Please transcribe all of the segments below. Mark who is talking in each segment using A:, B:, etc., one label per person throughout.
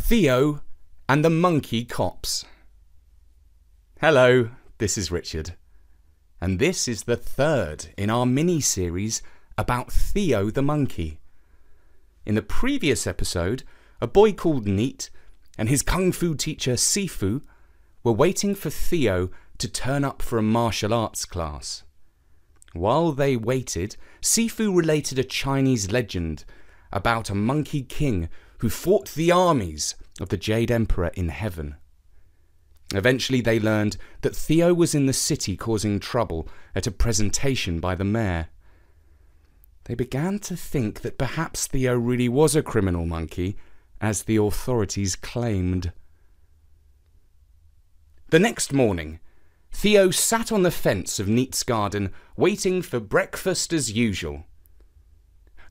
A: Theo and the Monkey Cops. Hello, this is Richard, and this is the third in our mini-series about Theo the monkey. In the previous episode, a boy called Neat and his kung fu teacher Sifu were waiting for Theo to turn up for a martial arts class. While they waited, Sifu related a Chinese legend about a monkey king who fought the armies of the Jade Emperor in heaven. Eventually they learned that Theo was in the city causing trouble at a presentation by the mayor. They began to think that perhaps Theo really was a criminal monkey, as the authorities claimed. The next morning, Theo sat on the fence of Neat's garden, waiting for breakfast as usual.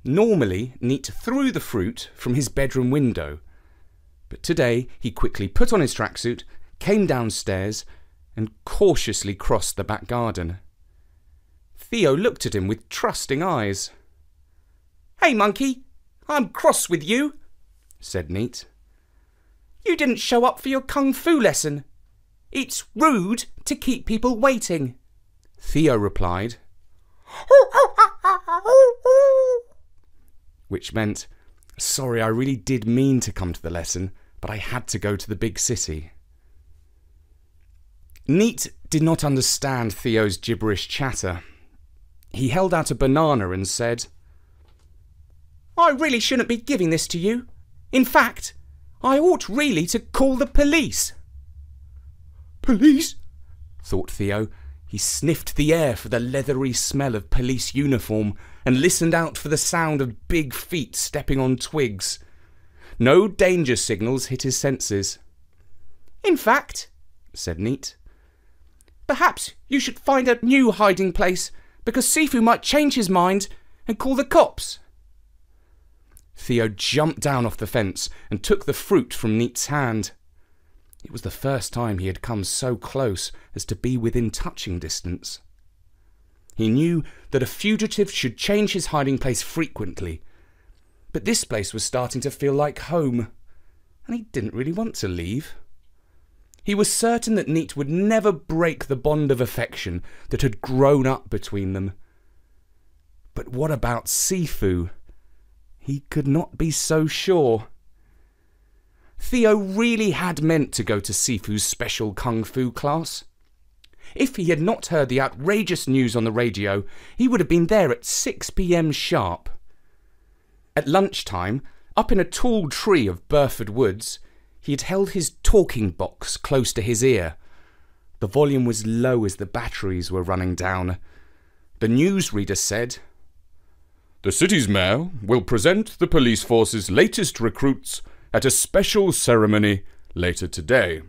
A: Normally, Neat threw the fruit from his bedroom window, but today he quickly put on his tracksuit, came downstairs, and cautiously crossed the back garden. Theo looked at him with trusting eyes. "Hey, monkey, I'm cross with you," said Neat. "You didn't show up for your kung fu lesson. It's rude to keep people waiting," Theo replied. Which meant, "Sorry, I really did mean to come to the lesson, but I had to go to the big city." Neat did not understand Theo's gibberish chatter. He held out a banana and said, "I really shouldn't be giving this to you. In fact, I ought really to call the police." "Police?" thought Theo. He sniffed the air for the leathery smell of police uniform and listened out for the sound of big feet stepping on twigs. No danger signals hit his senses. "In fact," said Neat, "perhaps you should find a new hiding place, because Sifu might change his mind and call the cops." Theo jumped down off the fence and took the fruit from Neat's hand. It was the first time he had come so close as to be within touching distance. He knew that a fugitive should change his hiding place frequently, but this place was starting to feel like home, and he didn't really want to leave. He was certain that Neat would never break the bond of affection that had grown up between them. But what about Sifu? He could not be so sure. Theo really had meant to go to Sifu's special kung fu class. If he had not heard the outrageous news on the radio, he would have been there at 6 p.m. sharp. At lunchtime, up in a tall tree of Burford Woods, he had held his talking box close to his ear. The volume was low as the batteries were running down. The newsreader said, "The city's mayor will present the police force's latest recruits at a special ceremony later today.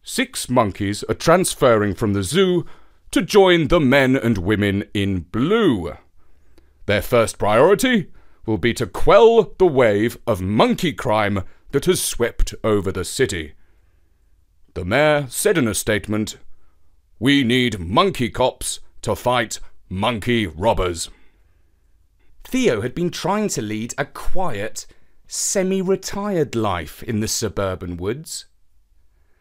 A: 6 monkeys are transferring from the zoo to join the men and women in blue. Their first priority will be to quell the wave of monkey crime that has swept over the city. The mayor said in a statement, 'We need monkey cops to fight monkey robbers.'" Theo had been trying to lead a quiet, semi-retired life in the suburban woods.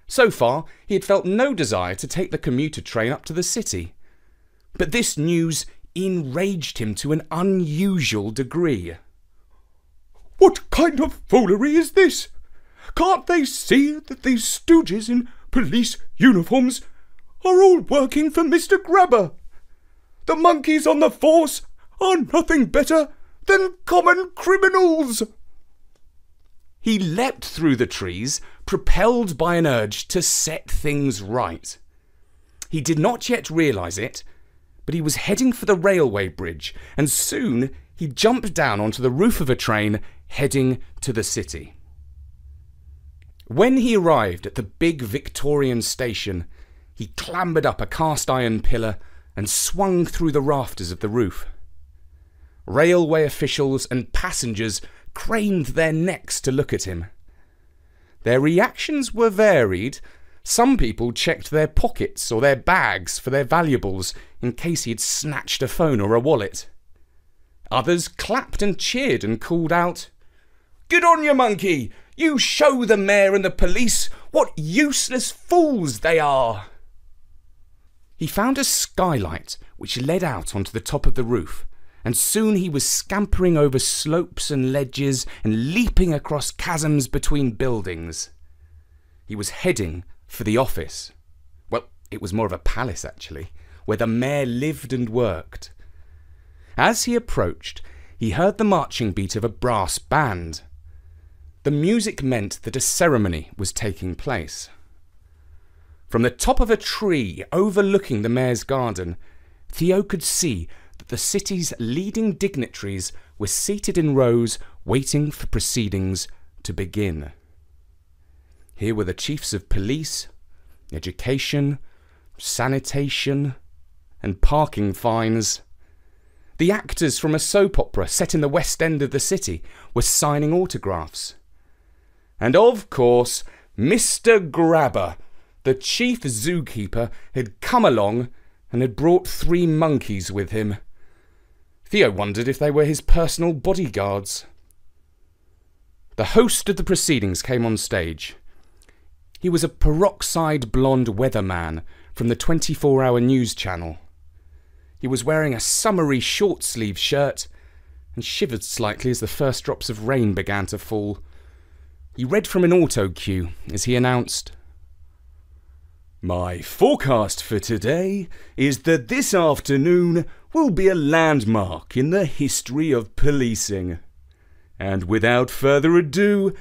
A: So far, he had felt no desire to take the commuter train up to the city. But this news enraged him to an unusual degree. "What kind of foolery is this? Can't they see that these stooges in police uniforms are all working for Mr. Grabber? The monkeys on the force are nothing better than common criminals." He leapt through the trees, propelled by an urge to set things right. He did not yet realise it, but he was heading for the railway bridge, and soon he jumped down onto the roof of a train heading to the city. When he arrived at the big Victorian station, he clambered up a cast-iron pillar and swung through the rafters of the roof. Railway officials and passengers craned their necks to look at him. Their reactions were varied. Some people checked their pockets or their bags for their valuables in case he had snatched a phone or a wallet. Others clapped and cheered and called out, "Good on you, monkey! You show the mayor and the police what useless fools they are." He found a skylight which led out onto the top of the roof, and soon he was scampering over slopes and ledges and leaping across chasms between buildings. He was heading for the office. Well, it was more of a palace actually, where the mayor lived and worked. As he approached, he heard the marching beat of a brass band. The music meant that a ceremony was taking place. From the top of a tree overlooking the mayor's garden, Theo could see that the city's leading dignitaries were seated in rows waiting for proceedings to begin. Here were the chiefs of police, education, sanitation, and parking fines. The actors from a soap opera set in the West End of the city were signing autographs. And of course, Mr. Grabber, the chief zookeeper, had come along and had brought 3 monkeys with him. Theo wondered if they were his personal bodyguards. The host of the proceedings came on stage. He was a peroxide blonde weatherman from the 24-hour news channel. He was wearing a summery short-sleeved shirt and shivered slightly as the first drops of rain began to fall. He read from an auto cue as he announced, "My forecast for today is that this afternoon will be a landmark in the history of policing. And without further ado,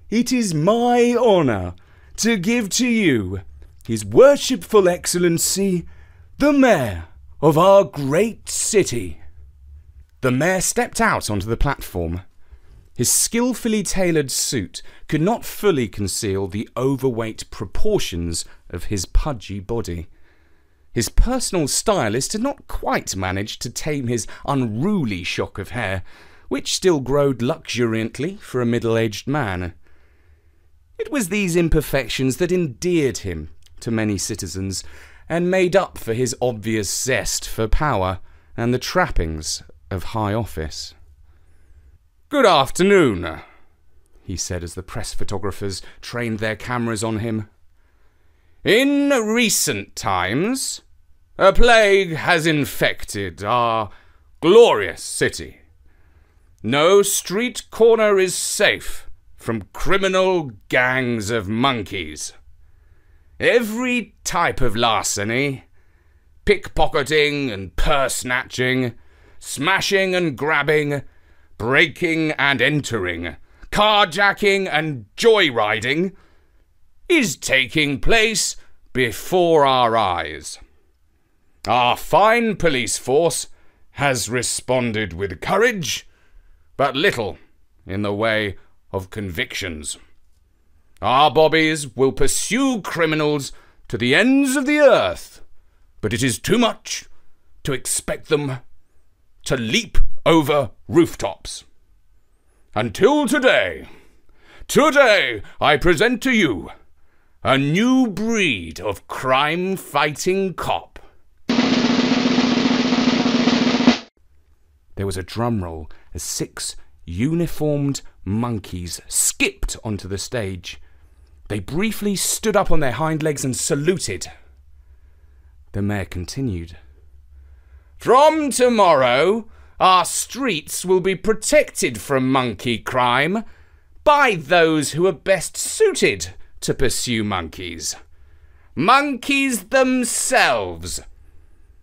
A: it is my honour to give to you His Worshipful Excellency, the Mayor of our great city." The mayor stepped out onto the platform. His skillfully tailored suit could not fully conceal the overweight proportions of his pudgy body. His personal stylist had not quite managed to tame his unruly shock of hair, which still growed luxuriantly for a middle-aged man. It was these imperfections that endeared him to many citizens, and made up for his obvious zest for power and the trappings of high office. "Good afternoon," he said as the press photographers trained their cameras on him. "In recent times, a plague has infected our glorious city. No street corner is safe from criminal gangs of monkeys. Every type of larceny, pickpocketing and purse snatching, smashing and grabbing, breaking and entering, carjacking and joyriding, is taking place before our eyes. Our fine police force has responded with courage, but little in the way of convictions. Our bobbies will pursue criminals to the ends of the earth, but it is too much to expect them to leap over rooftops. Until today I present to you a new breed of crime-fighting cop." There was a drum roll as 6 uniformed monkeys skipped onto the stage. They briefly stood up on their hind legs and saluted. The mayor continued. "From tomorrow, our streets will be protected from monkey crime by those who are best suited to pursue monkeys. Monkeys themselves.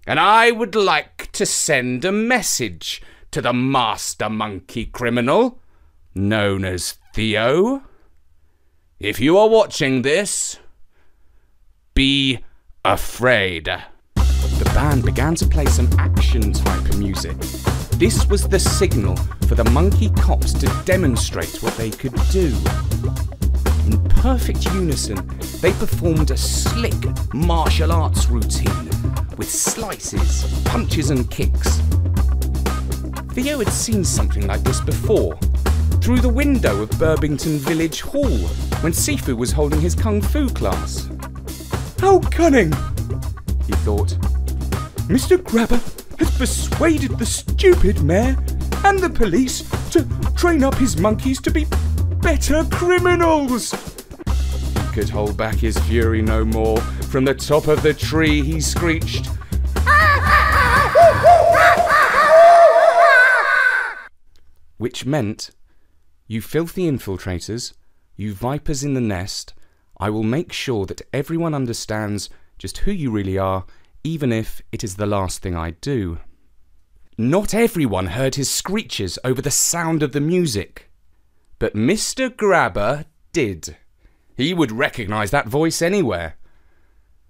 A: And I would like to send a message to the master monkey criminal, known as Theo. If you are watching this, be afraid." The band began to play some action-type music. This was the signal for the monkey cops to demonstrate what they could do. In perfect unison, they performed a slick martial arts routine with slices, punches and kicks. Theo had seen something like this before, through the window of Burbington Village Hall, when Sifu was holding his kung fu class. "How cunning!" he thought. "Mr. Grabber has persuaded the stupid mayor and the police to train up his monkeys to be better criminals. He could hold back his fury no more. From the top of the tree he screeched, which meant, "You filthy infiltrators, you vipers in the nest, I will make sure that everyone understands just who you really are, even if it is the last thing I do." Not everyone heard his screeches over the sound of the music, but Mr. Grabber did. He would recognise that voice anywhere.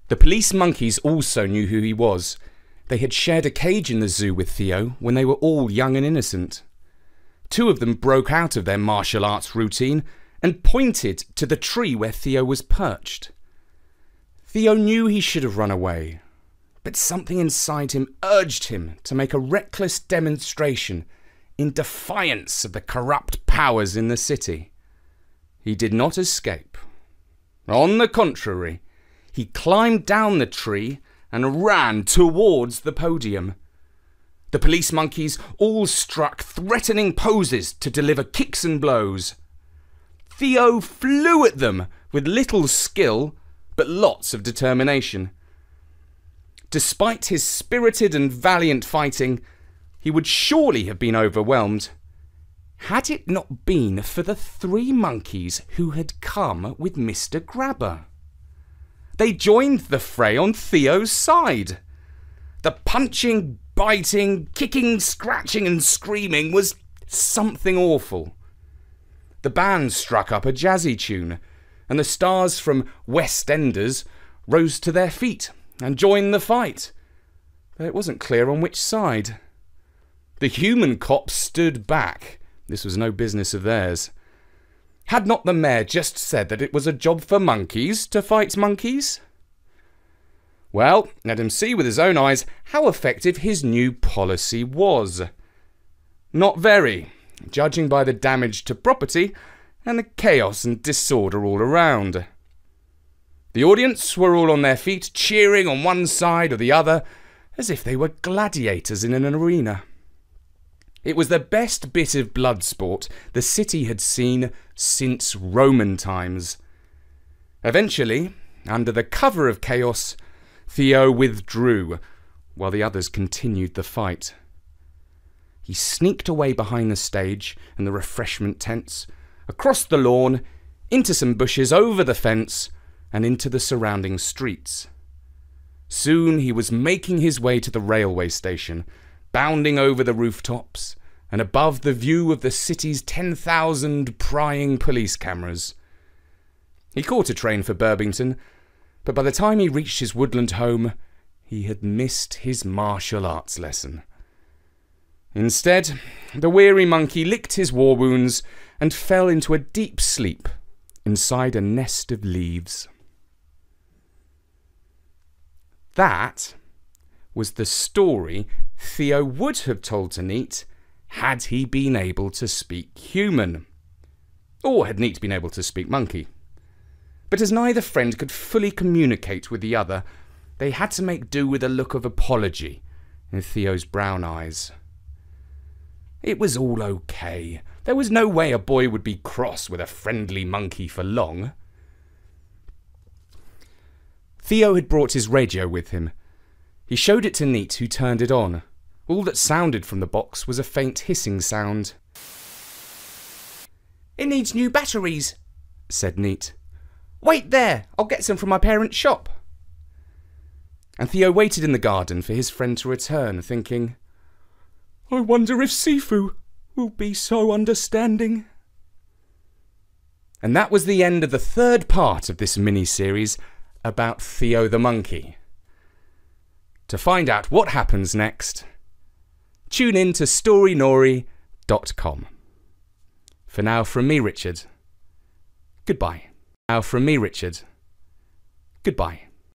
A: The police monkeys also knew who he was. They had shared a cage in the zoo with Theo when they were all young and innocent. Two of them broke out of their martial arts routine and pointed to the tree where Theo was perched. Theo knew he should have run away, but something inside him urged him to make a reckless demonstration in defiance of the corrupt powers in the city. He did not escape. On the contrary, he climbed down the tree and ran towards the podium. The police monkeys all struck threatening poses to deliver kicks and blows. Theo flew at them with little skill, but lots of determination. Despite his spirited and valiant fighting, he would surely have been overwhelmed had it not been for the three monkeys who had come with Mr. Grabber. They joined the fray on Theo's side. The punching, biting, kicking, scratching and screaming was something awful. The band struck up a jazzy tune, and the stars from West Enders rose to their feet and joined the fight, though it wasn't clear on which side. The human cops stood back. This was no business of theirs. Had not the mayor just said that it was a job for monkeys to fight monkeys? Well, let him see with his own eyes how effective his new policy was. Not very, judging by the damage to property and the chaos and disorder all around. The audience were all on their feet, cheering on one side or the other, as if they were gladiators in an arena. It was the best bit of blood sport the city had seen since Roman times. Eventually, under the cover of chaos, Theo withdrew, while the others continued the fight. He sneaked away behind the stage and the refreshment tents, across the lawn, into some bushes, over the fence, and into the surrounding streets. Soon he was making his way to the railway station, bounding over the rooftops and above the view of the city's 10,000 prying police cameras. He caught a train for Birmingham, but by the time he reached his woodland home, he had missed his martial arts lesson. Instead, the weary monkey licked his war wounds and fell into a deep sleep inside a nest of leaves. That was the story Theo would have told to Neat had he been able to speak human. Or had Neat been able to speak monkey. But as neither friend could fully communicate with the other, they had to make do with a look of apology in Theo's brown eyes. It was all okay. There was no way a boy would be cross with a friendly monkey for long. Theo had brought his radio with him. He showed it to Neat, who turned it on. All that sounded from the box was a faint hissing sound. "It needs new batteries," said Neat. "Wait there, I'll get some from my parents' shop." And Theo waited in the garden for his friend to return, thinking, "I wonder if Sifu will be so understanding." And that was the end of the third part of this mini-series about Theo the monkey. To find out what happens next, tune in to storynori.com. For now, from me, Richard, goodbye. Now from me, Richard, goodbye.